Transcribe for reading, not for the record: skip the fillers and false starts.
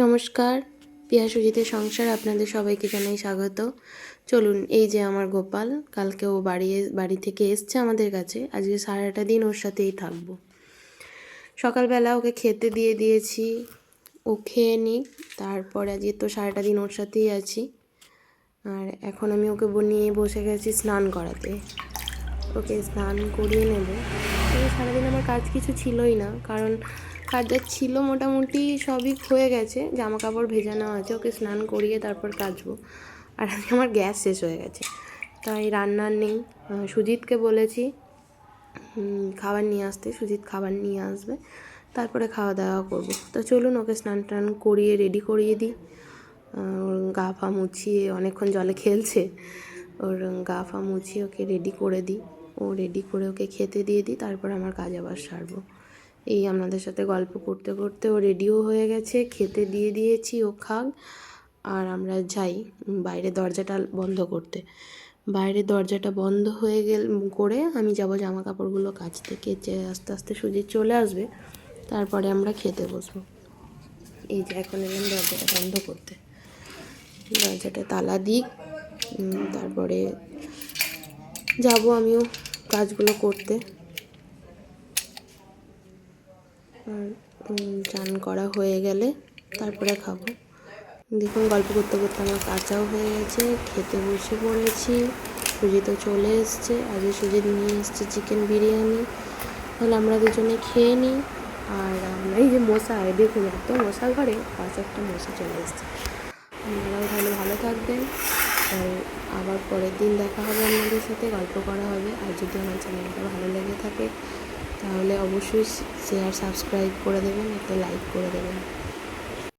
নমস্কার, পিয়া সুজিতের সংসার আপনাদের সবাইকে জানাই স্বাগত। চলুন, এই যে আমার গোপাল, কালকে ও বাড়ি থেকে এসছে আমাদের কাছে। আজকে সারাটা দিন ওর সাথেই থাকবো। সকালবেলা ওকে খেতে দিয়ে দিয়েছি, ও খেয়ে নিক, তারপরে আজকে তো সারাটা দিন ওর সাথেই আছি। আর এখন আমি ওকে নিয়ে বসে গেছি স্নান করাতে। ওকে স্নান করিয়ে নেব। সারাদিন আমার কাজ কিছু ছিলই না, কারণ কাজ যা ছিল মোটামুটি সবই হয়ে গেছে। জামা কাপড় ভেজানো আছে, ওকে স্নান করিয়ে তারপর কাচবো। আর আজকে আমার গ্যাস শেষ হয়ে গেছে, তাই রান্নার নেই। সুজিতকে বলেছি খাবার নিয়ে আসতে, সুজিত খাবার নিয়ে আসবে, তারপরে খাওয়া দাওয়া করবো। তো চলুন ওকে স্নান টান করিয়ে রেডি করিয়ে দিই। ওর গা ফা মুছিয়ে, অনেকক্ষণ জলে খেলছে, ওর গা ফা মুছিয়ে ওকে রেডি করে দিই। ও রেডি করে ওকে খেতে দিয়ে দিই, তারপর আমার কাজ আবার সারবো। এই আপনাদের সাথে গল্প করতে করতে ও রেডিও হয়ে গেছে, খেতে দিয়ে দিয়েছি, ও খাক। আর আমরা যাই বাইরে দরজাটা বন্ধ করতে। বাইরে দরজাটা বন্ধ হয়ে করে আমি যাব জামা কাপড়গুলো কাচতে। কেচে আস্তে আস্তে সুজিত চলে আসবে, তারপরে আমরা খেতে বসবো। এই যে এখন এলাম দরজাটা বন্ধ করতে, দরজাটা তালা দিই, তারপরে যাব আমিও কাজগুলো করতে। আর চান করা হয়ে গেলে তারপরে খাবো। দেখুন, গল্প করতে করতে আমার কাঁচাও হয়ে গেছে, খেতে বসে পড়েছি। সুজিতও চলে এসছে, আজকে সুজিত নিয়ে এসছে চিকেন বিরিয়ানি। তাহলে আমরা দুজনে খেয়ে নিই। আর আমরা এই যে মশা, দেখুন এত মশা ঘরে, পাঁচ একটা মশা চলে এসছে। আপনারাও তাহলে ভালো থাকবেন, আর আবার পরের দিন দেখা হবে, আপনাদের সাথে গল্প করা হবে। আর যদি আমার চ্যানেলটা ভালো লেগে থাকে তাহলে অবশ্যই শেয়ার সাবস্ক্রাইব করে দেবেন, একটা লাইক করে দেবেন।